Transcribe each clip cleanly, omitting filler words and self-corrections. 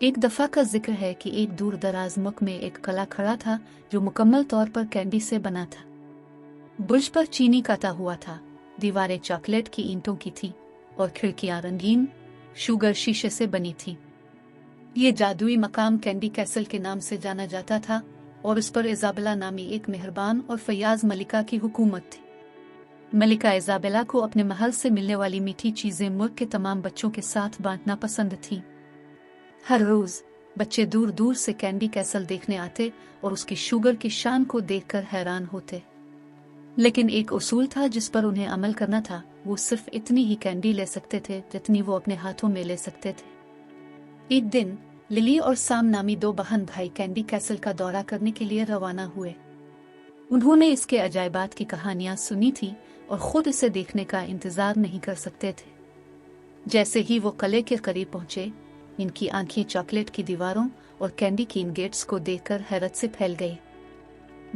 एक दफा का जिक्र है कि एक दूर दराज मुल्क में एक किला खड़ा था जो मुकम्मल तौर पर कैंडी से बना था। बुर्ज पर चीनी काटा हुआ था, दीवारें चॉकलेट की ईंटों की थी और खिड़कियां रंगीन शुगर शीशे से बनी थी। ये जादुई मकाम कैंडी कैसल के नाम से जाना जाता था और उस पर इजाबेला नामी एक मेहरबान और फयाज मलिका की हुकूमत थी। मलिका इजाबेला को अपने महल से मिलने वाली मीठी चीजें मुल्क के तमाम बच्चों के साथ बांटना पसंद थी। हर रोज बच्चे दूर दूर से कैंडी कैसल देखने आते और उसकी शुगर की शान को देखकर हैरान होते। लेकिन एक उसूल था जिस पर उन्हें अमल करना था। वो सिर्फ इतनी ही कैंडी ले सकते थे जितनी वो अपने हाथों में ले सकते थे। एक दिन लिली और साम नामी दो बहन भाई कैंडी कैसल का दौरा करने के लिए रवाना हुए। उन्होंने इसके अजायबात की कहानियां सुनी थी और खुद इसे देखने का इंतजार नहीं कर सकते थे। जैसे ही वो किले के करीब पहुंचे, इनकी आंखें चॉकलेट की दीवारों और कैंडी की इन गेट्स को देखकर हैरत से फैल गई।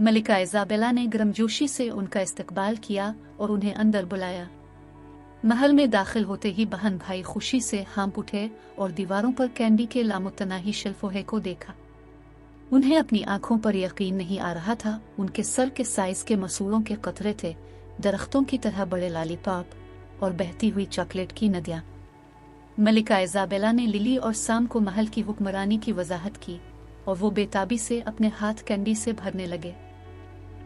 मलिका इजाबेला ने गर्मजोशी से उनका इस्तकबाल किया और उन्हें अंदर बुलाया। महल में दाखिल होते ही बहन भाई खुशी से हाँप उठे और दीवारों पर कैंडी के लामुतनाही शेल्फोहे को देखा। उन्हें अपनी आंखों पर यकीन नहीं आ रहा था। उनके सर के साइज के मसूरों के कतरे थे, दरख्तों की तरह बड़े लॉलीपॉप और बहती हुई चॉकलेट की नदियां। मलिका इजाबेला ने लिली और साम को महल की हुक्मरानी की वजाहत की और वो बेताबी से अपने हाथ कैंडी से भरने लगे।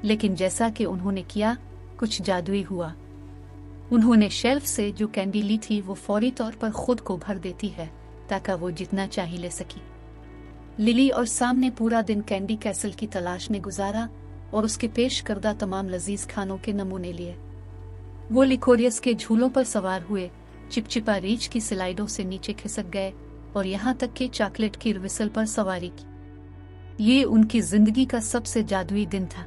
लेकिन जैसा कि उन्होंने किया, कुछ जादुई हुआ। उन्होंने शेल्फ से जो कैंडी ली थी वो फौरी तौर पर खुद को भर देती है ताकि वो जितना चाहे ले सकी। लिली और साम ने पूरा दिन कैंडी कैसल की तलाश में गुजारा और उसके पेश करदा तमाम लजीज खानों के नमूने लिए। वो लिकोरियस के झूलों पर सवार हुए, चिपचिपा रीछ की स्लाइडों से नीचे खिसक गए और यहाँ तक कि चॉकलेट की विसल पर सवारी की। ये उनकी जिंदगी का सबसे जादुई दिन था।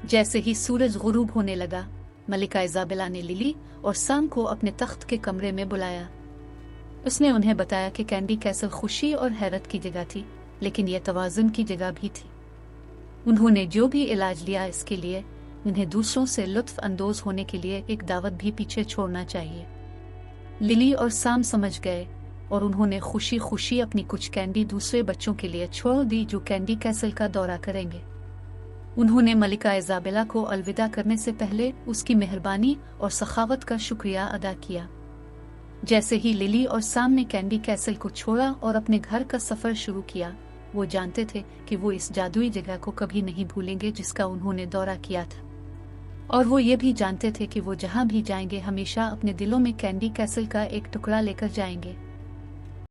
जैसे ही सूरज गुरूब होने लगा, मलिका इजाबेला ने लिली और साम को अपने तख्त के कमरे में बुलाया। उसने उन्हें बताया कि कैंडी कैसल खुशी और हैरत की जगह थी, लेकिन यह तवाज़ुन की जगह भी थी। उन्होंने जो भी इलाज लिया, इसके लिए उन्हें दूसरों से लुत्फ अंदोज होने के लिए एक दावत भी पीछे छोड़ना चाहिए। लिली और साम समझ गए और उन्होंने खुशी खुशी अपनी कुछ कैंडी दूसरे बच्चों के लिए छोड़ दी जो कैंडी कैसल का दौरा करेंगे। उन्होंने मलिका इजाबेला को अलविदा करने से पहले उसकी मेहरबानी और सखावत का शुक्रिया अदा किया। जैसे ही लिली और साम ने कैंडी कैसल को छोड़ा और अपने घर का सफर शुरू किया, वो जानते थे कि वो इस जादुई जगह को कभी नहीं भूलेंगे जिसका उन्होंने दौरा किया था। और वो ये भी जानते थे कि वो जहाँ भी जाएंगे हमेशा अपने दिलों में कैंडी कैसल का एक टुकड़ा लेकर जाएंगे।